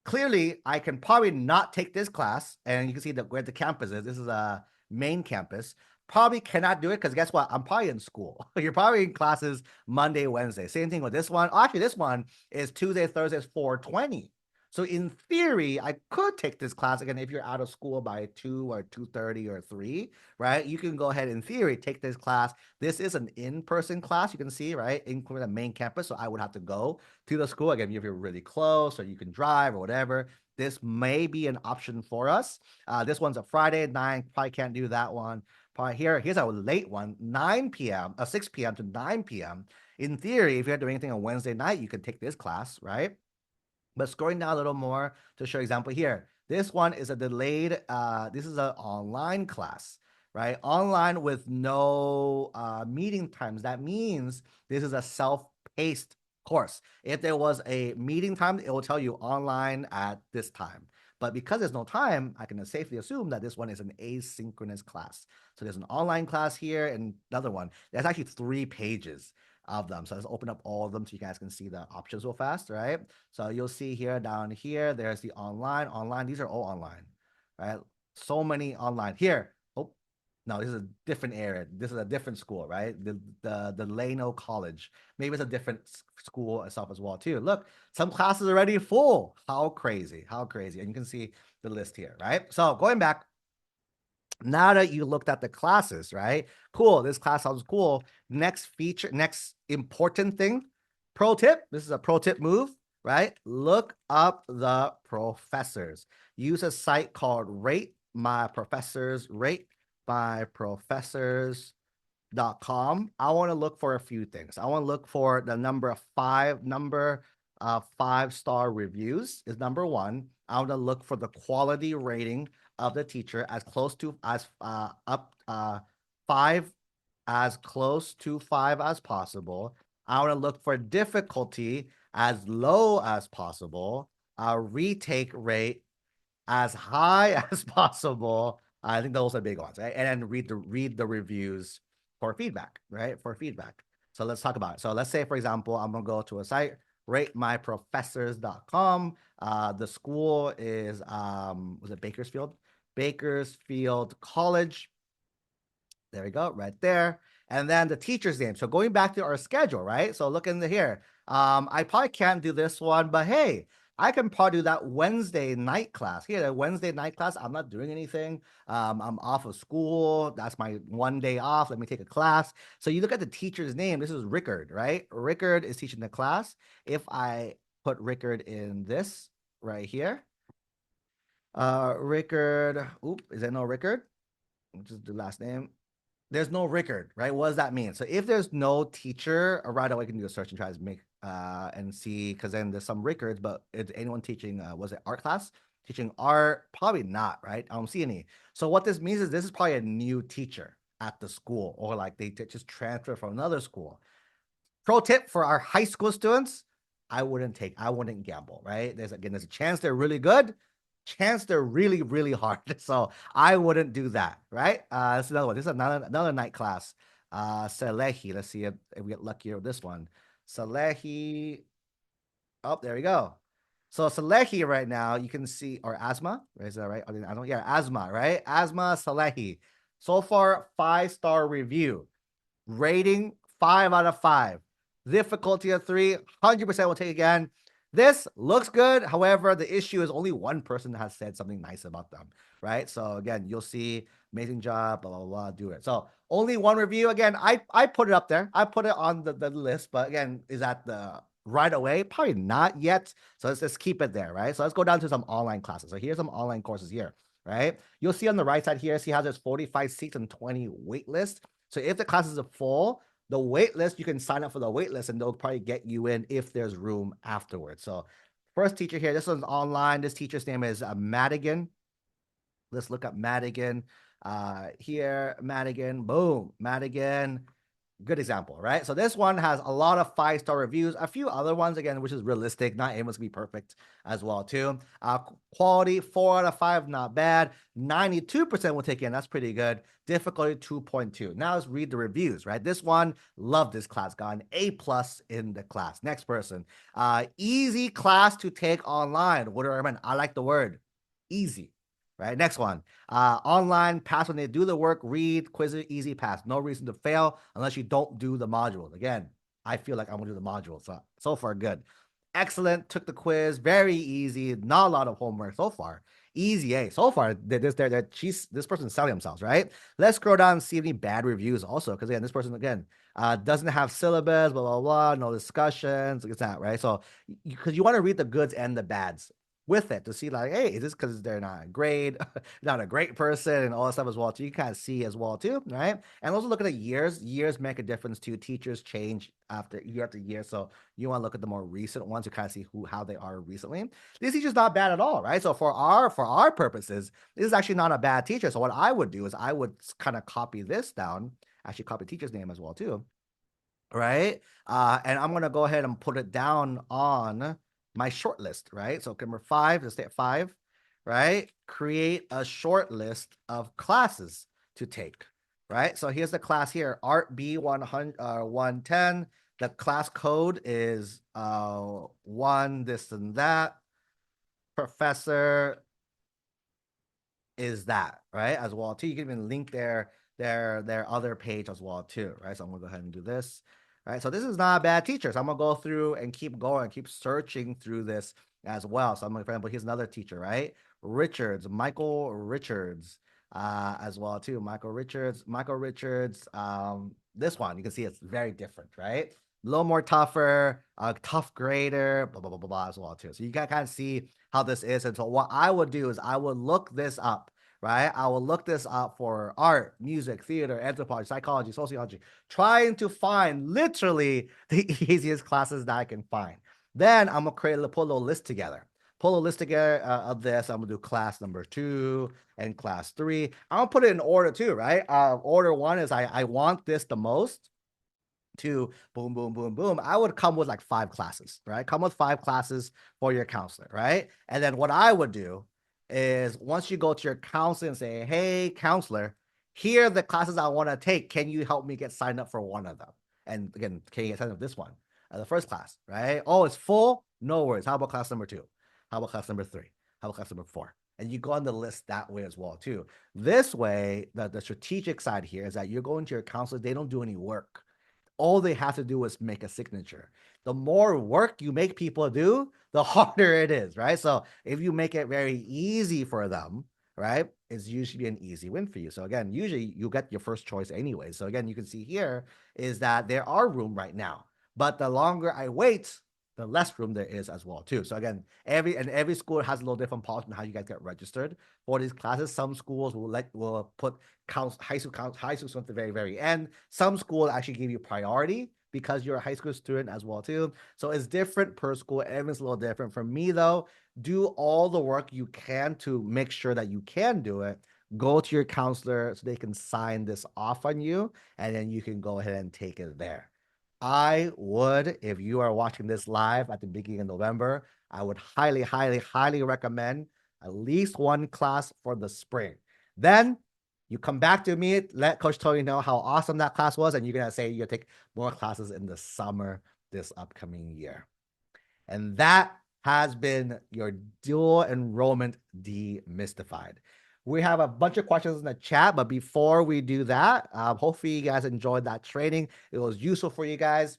Clearly, I can probably not take this class, and you can see where the campus is. This is a main campus. Probably cannot do it because guess what? I'm probably in school. You're probably in classes Monday, Wednesday. Same thing with this one. Actually, this one is Tuesday, Thursdays, 4:20. So in theory, I could take this class again if you're out of school by 2 or 2:30 or 3, right? You can go ahead in theory, take this class. This is an in-person class, you can see, right? Including the main campus. So I would have to go to the school again if you're really close or you can drive or whatever. This may be an option for us. This one's a Friday, 9. Probably can't do that one. Probably here's a late one, 9 p.m., 6 p.m. to 9 p.m. In theory, if you had to do anything on Wednesday night, you could take this class, right? But scrolling down a little more to show example here. This one is a delayed, this is an online class, right? Online with no meeting times. That means this is a self-paced course. If there was a meeting time, it will tell you online at this time. But because there's no time, I can safely assume that this one is an asynchronous class. So there's an online class here and another one. There's actually 3 pages of them. So let's open up all of them so you guys can see the options real fast, right? So you'll see here, down here, there's the online. These are all online, right? So many online. Here, oh, no, this is a different area. This is a different school, right? The Lano College. Maybe it's a different school itself as well too. Look, some classes are already full. How crazy, how crazy. And you can see the list here, right? So going back, now that you looked at the classes, right? Cool. This class sounds cool. Next feature, next important thing, pro tip. This is a pro tip move, right? Look up the professors. Use a site called Rate My Professors, ratemyprofessors.com. I want to look for a few things. I want to look for the number 5-star reviews is number 1. I want to look for the quality rating of the teacher as close to as 5 as close to 5 as possible. I want to look for difficulty as low as possible. Retake rate as high as possible. I think those are big ones, right? And then read the reviews for feedback, right? For feedback. So let's talk about it. So let's say, for example, I'm gonna go to a site, ratemyprofessors.com. The school is was it Bakersfield? Bakersfield College. There we go, right there. And then the teacher's name. So going back to our schedule, right? So look in here. I probably can't do this one, but hey, I can probably do that Wednesday night class. Here, the Wednesday night class, I'm not doing anything. I'm off of school. That's my one day off. Let me take a class. So you look at the teacher's name. This is Rickard, right? Rickard is teaching the class. If I put Rickard in this right here, Rickard, oop, is there no Rickard? Just the last name. There's no Rickard, right? What does that mean? So if there's no teacher, right away I can do a search and try to make and see, because then there's some Rickards, but is anyone teaching was it art class? teaching art? Probably not, right? I don't see any. So what this means is this is probably a new teacher at the school, or like they just transfer from another school. Pro tip for our high school students, I wouldn't gamble, right? There's a chance they're really good, chance they're really, really hard. So I wouldn't do that, right? This is another one. This is another night class. Salehi. Let's see if we get luckier with this one. Salehi. Oh, there we go. So Salehi right now, you can see, or Asma, is that right? I don't, yeah, Asma, right? Asma Salehi. So far, 5-star review. Rating 5 out of 5. Difficulty of 3, 100% will take again. This looks good. However, the issue is only one person has said something nice about them, right? So again, you'll see amazing job, blah, blah, blah, do it. So only one review. Again, I put it up there. I put it on the list, but again, is that the right away? Probably not yet. So let's just keep it there, right? So let's go down to some online classes. So here's some online courses here, right? You'll see on the right side here, see how there's 45 seats and 20 wait list. So if the classes are full, the wait list, you can sign up for the wait list and they'll probably get you in if there's room afterwards. So first teacher here, this one's online. This teacher's name is Madigan. Let's look up Madigan. Here, Madigan, boom, Madigan. Good example, right? So this one has a lot of 5-star reviews, a few other ones, again, which is realistic, not able to be perfect as well, too. Quality, 4 out of 5, not bad. 92% will take in, that's pretty good. Difficulty, 2.2. Now let's read the reviews, right? This one, love this class, got an A+ in the class. Next person, easy class to take online. What do I recommend? I like the word easy. Right, next one. Online, pass when they do the work, read, quiz it, easy pass. No reason to fail unless you don't do the modules. Again, I feel like I'm gonna do the modules. So far, good. Excellent, took the quiz, very easy, not a lot of homework so far. Easy A. So far, this person's selling themselves, right? Let's scroll down and see any bad reviews also, because again, this person, again, doesn't have syllabus, blah, blah, blah, no discussions, like that, right? So, because you want to read the goods and the bads with it to see like, hey, is this because they're not a grade, not a great person, and all that stuff as well too. You kind of see as well too, right? And also look at the years. Years make a difference too. Teachers change after year, so you want to look at the more recent ones to kind of see how they are recently. This teacher's not bad at all, right? So for our purposes, this is actually not a bad teacher. So what I would do is I would kind of copy this down, actually copy the teacher's name as well too, right? And I'm gonna go ahead and put it down on my short list, right? So number 5, let's stay at 5, right? Create a short list of classes to take, right? So here's the class here, Art B110. The class code is 1 this and that. Professor is that, right? As well too. You can even link their other page as well too, right? So I'm gonna go ahead and do this. Right, so this is not a bad teacher. So I'm gonna go through and keep going, keep searching through this as well. So I'm gonna, for example, here's another teacher, right? Michael Richards, as well too. Michael Richards. This one you can see it's very different, right? A little more tougher, tough grader, blah blah blah blah blah as well too. So you can kind of see how this is. And so what I would do is I would look this up, right? I will look this up for art, music, theater, anthropology, psychology, sociology, trying to find literally the easiest classes that I can find. Then I'm gonna put a little list together. Pull a list together of this. I'm gonna do class number 2 and class 3. I'm gonna put it in order too, right? Order 1 is I want this the most. 2, boom, boom, boom, boom. I would come with like 5 classes, right? Come with 5 classes for your counselor, right? And then what I would do is once you go to your counselor and say, hey, counselor, here are the classes I want to take. Can you help me get signed up for one of them? And again, can you get signed up for this one? The first class, right? Oh, it's full? No worries. How about class number 2? How about class number 3? How about class number 4? And you go on the list that way as well, too. This way, the strategic side here is that you're going to your counselor. They don't do any work. All they have to do is make a signature. The more work you make people do, the harder it is, right? So if you make it very easy for them, right, it's usually an easy win for you. So again, usually you get your first choice anyway. So again, you can see here is that there are room right now, but the longer I wait, the less room there is as well too. So again, every school has a little different policy on how you guys get registered for these classes. Some schools will put high school students at the very end. Some schools actually give you priority because you're a high school student as well too. So it's different per school. Everyone's a little different. For me though, do all the work you can to make sure that you can do it. Go to your counselor so they can sign this off on you, and then you can go ahead and take it there. I would, if you are watching this live at the beginning of November, I would highly, highly, highly recommend at least one class for the spring. Then you come back to me, let Coach Tony know how awesome that class was, and you're gonna say you're gonna take more classes in the summer this upcoming year. And that has been your dual enrollment demystified. We have a bunch of questions in the chat, but before we do that, hopefully you guys enjoyed that training. It was useful for you guys.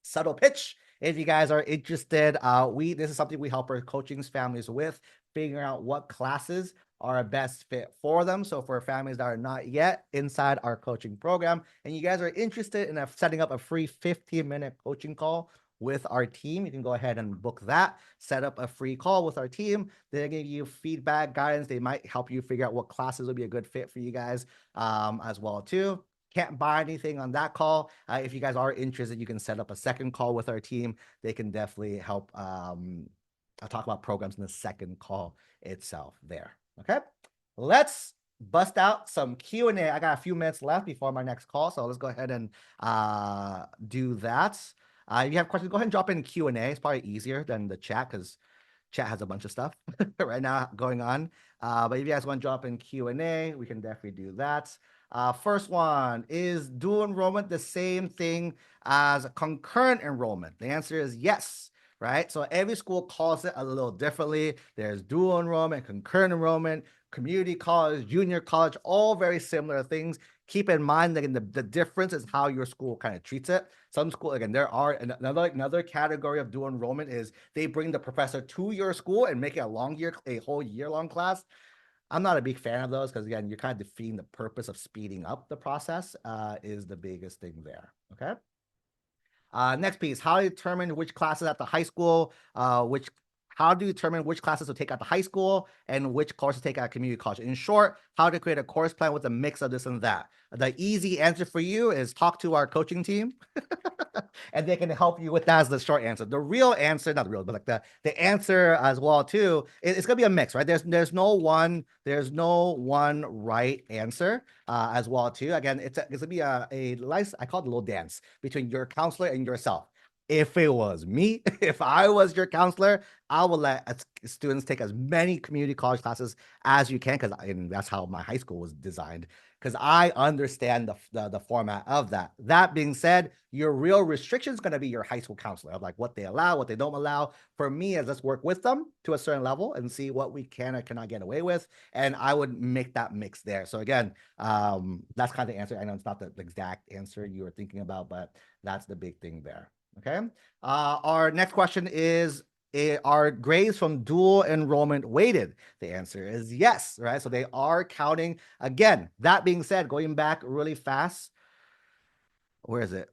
Subtle pitch. If you guys are interested, this is something we help our coaching families with, figuring out what classes are a best fit for them. So for families that are not yet inside our coaching program, and you guys are interested in setting up a free 15-minute coaching call with our team, you can go ahead and book that, set up a free call with our team. They'll give you feedback, guidance. They might help you figure out what classes will be a good fit for you guys as well too. Can't buy anything on that call. If you guys are interested, you can set up a second call with our team. They can definitely help I'll talk about programs in the second call itself there. Okay, let's bust out some Q&A. I got a few minutes left before my next call, so let's go ahead and do that. If you have questions, go ahead and drop in Q&A. It's probably easier than the chat because chat has a bunch of stuff right now going on. But if you guys want to drop in Q&A, we can definitely do that. First one, is dual enrollment the same thing as concurrent enrollment? The answer is yes, right? So every school calls it a little differently. There's dual enrollment, concurrent enrollment, community college, junior college, all very similar things. Keep in mind that the difference is how your school kind of treats it. Some school, again, there are another category of dual enrollment is they bring the professor to your school and make it a whole year-long class. I'm not a big fan of those because, again, you're kind of defeating the purpose of speeding up the process is the biggest thing there, okay? Next piece, how do you determine which classes at the high school, how do you determine which classes to take at the high school and which courses to take at community college? In short, how to create a course plan with a mix of this and that. The easy answer for you is talk to our coaching team and they can help you with that as the short answer. The real answer, not the real, but like the answer as well too, it's gonna be a mix, right? There's no one right answer as well too. Again, it's gonna be a nice, I call it a little dance between your counselor and yourself. If it was me, if I was your counselor, I would let students take as many community college classes as you can, because that's how my high school was designed, because I understand the format of that. That being said, your real restriction is going to be your high school counselor of like what they allow, what they don't allow. For me, is let's work with them to a certain level and see what we can or cannot get away with. And I would make that mix there. So again, that's kind of the answer. I know it's not the exact answer you were thinking about, but that's the big thing there. Okay. Our next question is, are grades from dual enrollment weighted? The answer is yes, right? So they are counting. Again, that being said, going back really fast, where is it?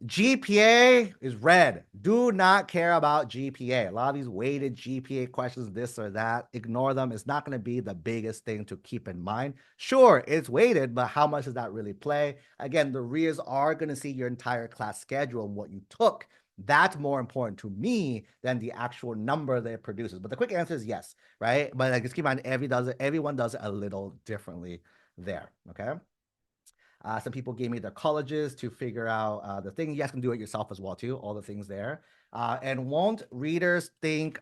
GPA is red. Do not care about GPA. A lot of these weighted GPA questions, this or that, ignore them. It's not going to be the biggest thing to keep in mind. Sure, it's weighted, but how much does that really play? Again, the REIRs are going to see your entire class schedule and what you took. That's more important to me than the actual number that it produces. But the quick answer is yes, right? But like, just keep in mind, everyone does it a little differently there, okay? Some people gave me their colleges to figure out the thing. You guys can do it yourself as well too, all the things there. And won't college readers think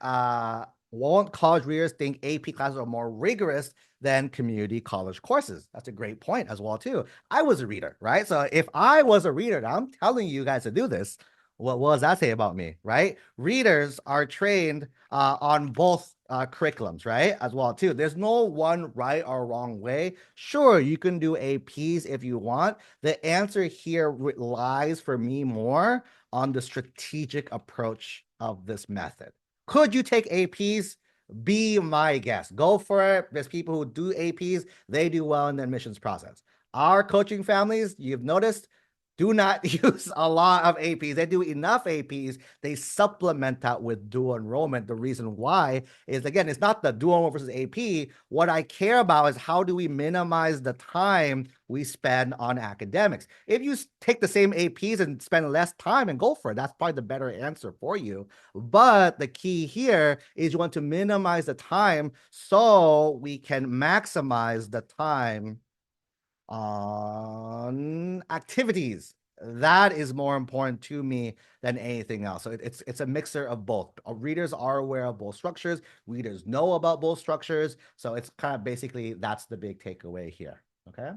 AP classes are more rigorous than community college courses? That's a great point as well too. I was a reader, right? So if I was a reader, I'm telling you guys to do this, what does that say about me, right? Readers are trained on both curriculums, right? As well too. There's no one right or wrong way. Sure, you can do APs if you want. The answer here lies for me more on the strategic approach of this method. Could you take APs? Be my guest. Go for it. There's people who do APs. They do well in the admissions process. Our coaching families, you've noticed, do not use a lot of APs. They do enough APs. They supplement that with dual enrollment. The reason why is, again, it's not the dual enrollment versus AP. What I care about is how do we minimize the time we spend on academics. If you take the same APs and spend less time and go for it, that's probably the better answer for you. But the key here is you want to minimize the time so we can maximize the time on activities. That is more important to me than anything else. So it's a mixer of both. Readers are aware of both structures. Readers know about both structures. So it's kind of basically, that's the big takeaway here. Okay.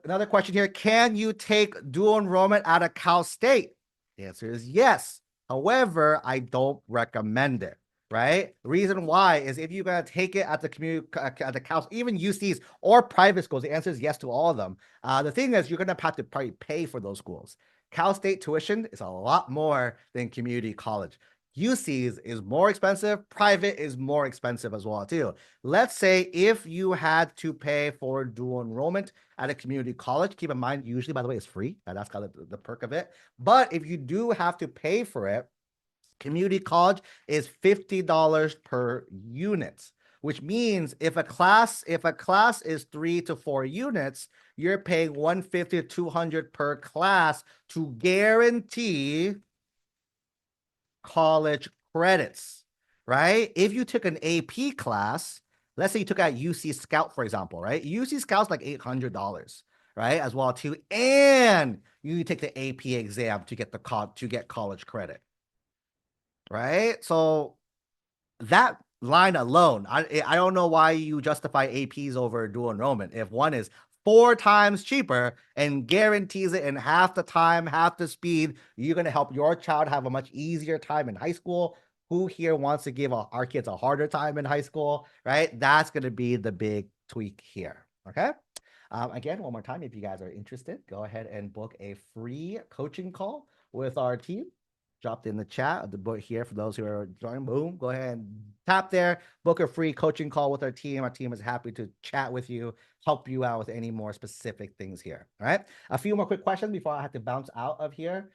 Another question here. Can you take dual enrollment out of Cal State? The answer is yes. However, I don't recommend it. Right? The reason why is if you're going to take it at the community, at the Cal, even UCs or private schools, the answer is yes to all of them. The thing is, you're going to have to probably pay for those schools. Cal State tuition is a lot more than community college. UCs is more expensive. Private is more expensive as well, too. Let's say if you had to pay for dual enrollment at a community college, keep in mind, usually, by the way, it's free. That's kind of the perk of it. But if you do have to pay for it, community college is $50 per unit, which means if a class is 3 to 4 units, you're paying $150 to $200 per class to guarantee college credits, right? If you took an AP class, let's say you took out UC Scout, for example, right? UC Scout's like $800, right? As well too, and you take the AP exam to get college credit, right? So that line alone, I don't know why you justify APs over dual enrollment if one is 4 times cheaper and guarantees it in half the time, half the speed. You're going to help your child have a much easier time in high school. Who here wants to give our kids a harder time in high school, right? That's going to be the big tweak here, okay? Again, one more time, if you guys are interested, go ahead and book a free coaching call with our team. Dropped in the chat, the book here for those who are joining. Boom, go ahead and tap there, book a free coaching call with our team. Our team is happy to chat with you, help you out with any more specific things here. All right, a few more quick questions before I have to bounce out of here.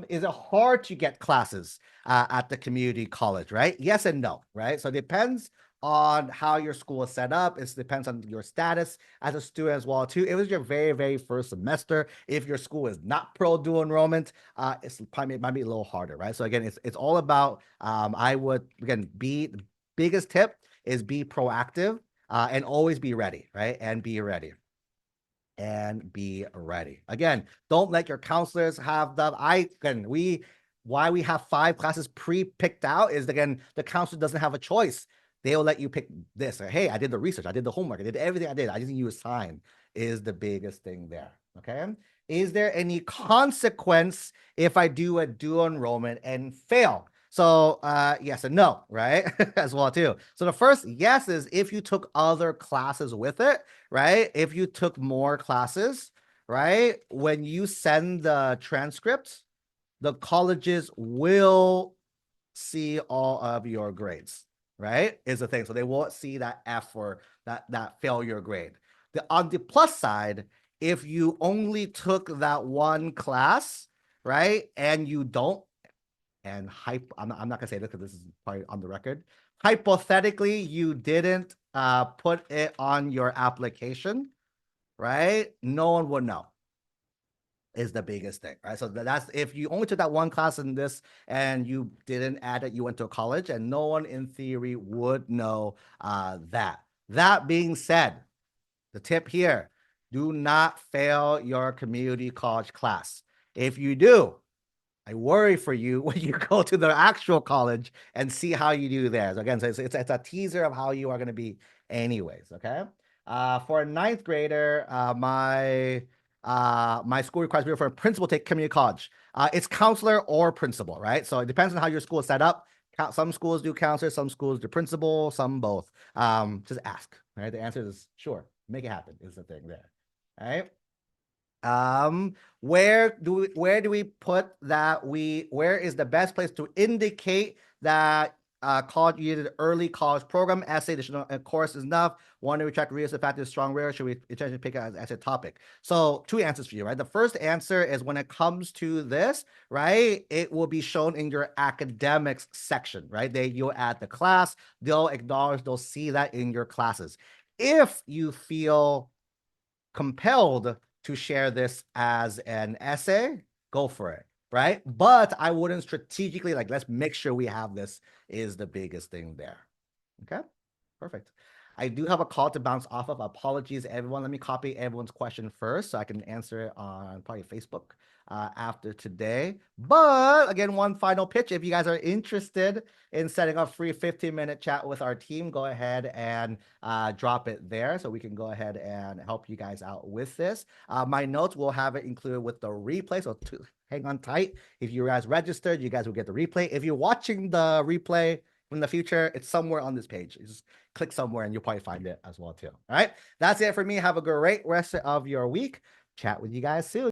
Is it hard to get classes at the community college, right? Yes and no, right? So it depends on how your school is set up. It depends on your status as a student as well too. It was your very, very first semester. If your school is not pro dual enrollment, it might be a little harder, right? So again, it's all about, I would, again, the biggest tip is be proactive and always be ready, right? And be ready. Again, don't let your counselors have why we have 5 classes pre-picked out is, again, the counselor doesn't have a choice. They'll let you pick this. Or, hey, I did the research. I did the homework. I did everything I did. I just need you to sign is the biggest thing there. Okay. Is there any consequence if I do a dual enrollment and fail? So yes and no, right? As well too. So the first yes is if you took other classes with it, right? If you took more classes, right? When you send the transcripts, the colleges will see all of your grades, right? Is the thing. So they won't see that F or that failure grade. On the plus side, if you only took that one class, right, and you don't, and I'm not gonna say this because this is probably on the record. Hypothetically, you didn't put it on your application, right? No one would know. Is the biggest thing, right? So that's if you only took that one class in this and you didn't add it, you went to a college, and no one in theory would know that. That being said, the tip here, do not fail your community college class. If you do, I worry for you when you go to the actual college and see how you do there. So again, so it's a teaser of how you are going to be anyways, okay? For a 9th grader, my school requires me for a principal to take community college. It's counselor or principal, right? So it depends on how your school is set up. Some schools do counselor, some schools do principal, some both. Just ask, right? The answer is sure. Make it happen is the thing there, all right? Where do we put that where is the best place to indicate that college, you did an early college program, essay, additional course is enough. Want to retract readers, the fact is strong rigor, should we intentionally pick it as a topic? So two answers for you, right? The first answer is when it comes to this, right, it will be shown in your academics section, right? You'll add the class, they'll acknowledge, they'll see that in your classes. If you feel compelled to share this as an essay, go for it, right? But I wouldn't strategically, like, let's make sure we have this is the biggest thing there. Okay, perfect. I do have a call to bounce off of. Apologies, everyone. Let me copy everyone's question first so I can answer it on probably Facebook after today. But again, one final pitch. If you guys are interested in setting up a free 15-minute chat with our team, go ahead and drop it there so we can go ahead and help you guys out with this. My notes will have it included with the replay. So hang on tight. If you guys registered, you guys will get the replay. If you're watching the replay in the future, it's somewhere on this page. Just click somewhere and you'll probably find it as well too. All right, that's it for me. Have a great rest of your week. Chat with you guys soon.